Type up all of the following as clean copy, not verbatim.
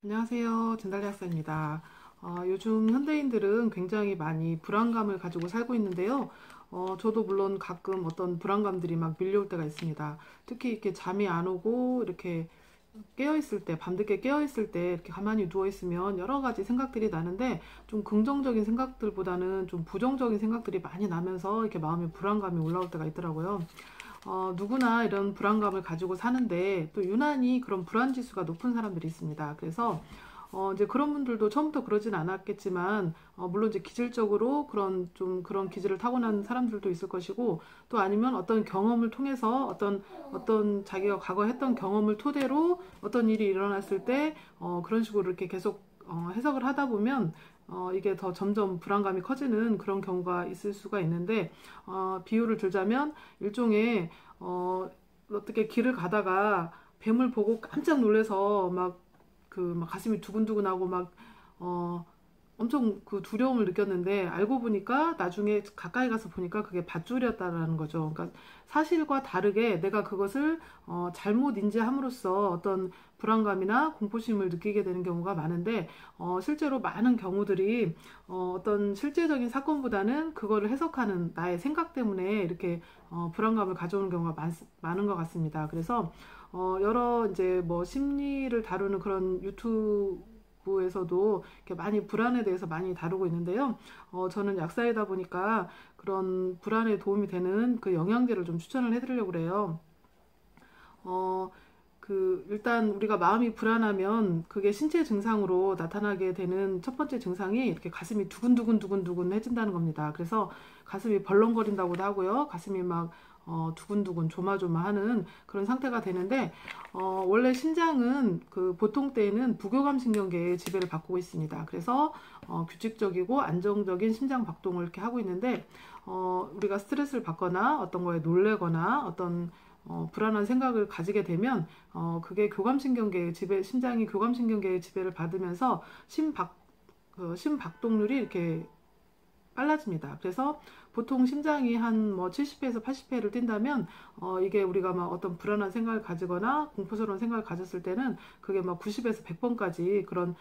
안녕하세요. 진달래 학사입니다. 요즘 현대인들은 굉장히 많이 불안감을 가지고 살고 있는데요. 저도 물론 가끔 어떤 불안감들이 막 밀려올 때가 있습니다. 특히 이렇게 잠이 안 오고 이렇게 깨어있을 때, 밤늦게 깨어있을 때 이렇게 가만히 누워있으면 여러 가지 생각들이 나는데 좀 긍정적인 생각들보다는 좀 부정적인 생각들이 많이 나면서 이렇게 마음에 불안감이 올라올 때가 있더라고요. 누구나 이런 불안감을 가지고 사는데 또 유난히 그런 불안 지수가 높은 사람들이 있습니다. 그래서 이제 그런 분들도 처음부터 그러진 않았겠지만 물론 이제 기질적으로 그런 기질을 타고난 사람들도 있을 것이고 또 아니면 어떤 경험을 통해서 어떤 자기가 과거 했던 경험을 토대로 어떤 일이 일어났을 때 그런 식으로 이렇게 계속 해석을 하다 보면 이게 더 점점 불안감이 커지는 그런 경우가 있을 수가 있는데, 비유를 들자면 일종의 어떻게 길을 가다가 뱀을 보고 깜짝 놀라서 막 가슴이 두근두근하고 어, 엄청 그 두려움을 느꼈는데 알고 보니까 나중에 가까이 가서 보니까 그게 밧줄이었다라는 거죠. 그러니까 사실과 다르게 내가 그것을 잘못 인지함으로써 어떤 불안감이나 공포심을 느끼게 되는 경우가 많은데 실제로 많은 경우들이 어떤 실제적인 사건보다는 그거를 해석하는 나의 생각 때문에 이렇게 불안감을 가져오는 경우가 많은 것 같습니다. 그래서 여러 이제 뭐 심리를 다루는 그런 유튜브에서도 이렇게 많이 불안에 대해서 많이 다루고 있는데요. 저는 약사이다 보니까 그런 불안에 도움이 되는 그 영양제를 좀 추천을 해드리려고 그래요. 어, 일단 우리가 마음이 불안하면 그게 신체 증상으로 나타나게 되는 첫 번째 증상이 이렇게 가슴이 두근두근 해진다는 겁니다. 그래서 가슴이 벌렁거린다고도 하고요. 가슴이 두근두근 조마조마하는 그런 상태가 되는데, 원래 신장은 그 보통 때에는 부교감 신경계의 지배를 받고 있습니다. 그래서 규칙적이고 안정적인 심장 박동을 이렇게 하고 있는데, 우리가 스트레스를 받거나 어떤 거에 놀래거나 어떤 불안한 생각을 가지게 되면 그게 교감신경계의 지배, 심장이 교감신경계의 지배를 받으면서 심박동률이 이렇게 빨라집니다. 그래서 보통 심장이 한 뭐 70회에서 80회를 뛴다면 이게 우리가 막 어떤 불안한 생각을 가지거나 공포스러운 생각을 가졌을 때는 그게 막 90에서 100번까지 그런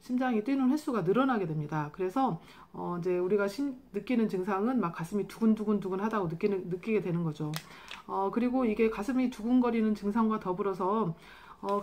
심장이 뛰는 횟수가 늘어나게 됩니다. 그래서 이제 우리가 느끼는 증상은 막 가슴이 두근두근 하다고 느끼게 되는 거죠. 그리고 이게 가슴이 두근거리는 증상과 더불어서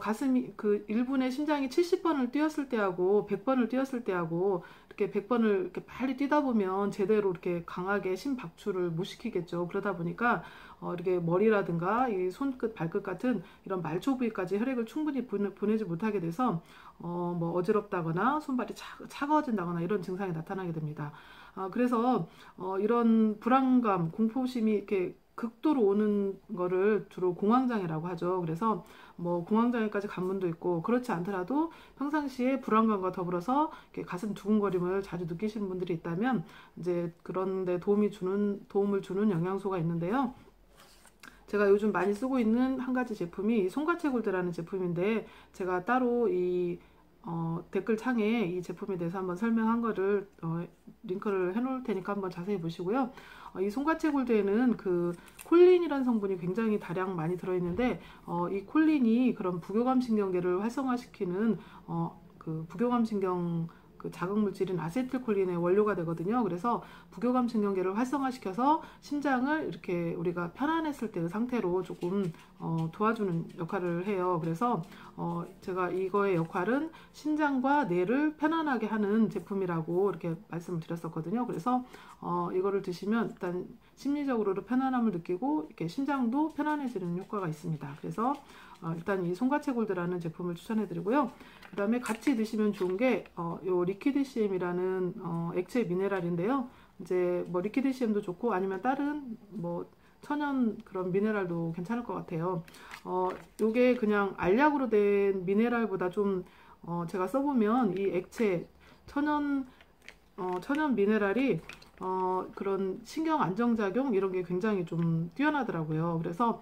가슴이 그 1분에 심장이 70번을 뛰었을 때하고 100번을 뛰었을 때하고 이렇게 100번을 이렇게 빨리 뛰다 보면 제대로 이렇게 강하게 심박출을 못 시키겠죠. 그러다 보니까 이렇게 머리라든가 이 손끝, 발끝 같은 이런 말초 부위까지 혈액을 충분히 보내지 못하게 돼서 뭐 어지럽다거나 손발이 차가워진다거나 이런 증상이 나타나게 됩니다. 그래서 이런 불안감, 공포심이 이렇게 극도로 오는 거를 주로 공황장애라고 하죠. 그래서 뭐 공황장애까지 간 분도 있고 그렇지 않더라도 평상시에 불안감과 더불어서 이렇게 가슴 두근거림을 자주 느끼시는 분들이 있다면 이제 그런데 도움을 주는 영양소가 있는데요. 제가 요즘 많이 쓰고 있는 한 가지 제품이 송가채골드라는 제품인데 제가 따로 이 댓글 창에 이 제품에 대해서 한번 설명한 거를 링크를 해놓을 테니까 한번 자세히 보시고요. 이 송가채골드에는 그 콜린이라는 성분이 굉장히 다량 많이 들어있는데 이 콜린이 그런 부교감 신경계를 활성화시키는 그 부교감 신경 그 자극 물질인 아세틸콜린의 원료가 되거든요. 그래서 부교감 신경계를 활성화시켜서 심장을 이렇게 우리가 편안했을 때의 상태로 조금 도와주는 역할을 해요. 그래서 제가 이거의 역할은 심장과 뇌를 편안하게 하는 제품이라고 이렇게 말씀을 드렸었거든요. 그래서 이거를 드시면 일단 심리적으로도 편안함을 느끼고 이렇게 심장도 편안해지는 효과가 있습니다. 그래서 일단 이 송가채골드라는 제품을 추천해드리고요. 그 다음에 같이 드시면 좋은 게 요 리퀴드 CM이라는 액체 미네랄인데요. 이제 뭐 리퀴드 CM도 좋고 아니면 다른 뭐 천연 그런 미네랄도 괜찮을 것 같아요. 요게 그냥 알약으로 된 미네랄보다 좀 제가 써보면 이 액체 천연 미네랄이 그런 신경 안정작용 이런 게 굉장히 좀 뛰어나더라고요. 그래서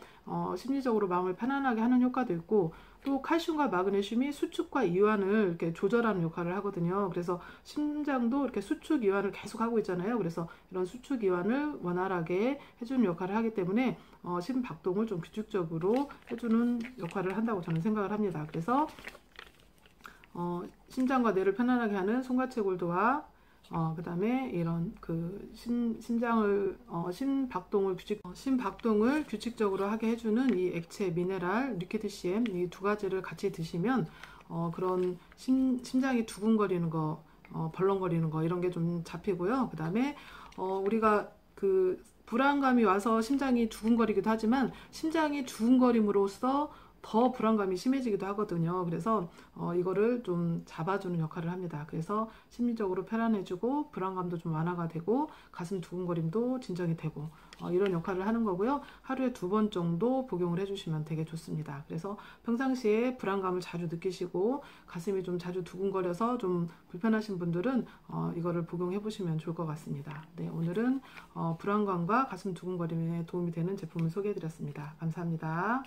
심리적으로 마음을 편안하게 하는 효과도 있고 또 칼슘과 마그네슘이 수축과 이완을 이렇게 조절하는 역할을 하거든요. 그래서 심장도 이렇게 수축 이완을 계속 하고 있잖아요. 그래서 이런 수축 이완을 원활하게 해주는 역할을 하기 때문에 심박동을 좀 규칙적으로 해주는 역할을 한다고 저는 생각을 합니다. 그래서 심장과 뇌를 편안하게 하는 송가채골드와 그 다음에 이런 심박동을 규칙적으로 하게 해주는 이 액체 미네랄 리퀴드 CM 이 두 가지를 같이 드시면 그런 심장이 두근거리는 거, 벌렁거리는 거 이런 게 좀 잡히고요. 그 다음에 우리가 불안감이 와서 심장이 두근거리기도 하지만 심장이 두근거림으로써 더 불안감이 심해지기도 하거든요. 그래서 이거를 좀 잡아주는 역할을 합니다. 그래서 심리적으로 편안해지고 불안감도 좀 완화가 되고 가슴 두근거림도 진정이 되고 이런 역할을 하는 거고요. 하루에 2번 정도 복용을 해주시면 되게 좋습니다. 그래서 평상시에 불안감을 자주 느끼시고 가슴이 좀 자주 두근거려서 좀 불편하신 분들은 이거를 복용해 보시면 좋을 것 같습니다. 네, 오늘은 불안감과 가슴 두근거림에 도움이 되는 제품을 소개해 드렸습니다. 감사합니다.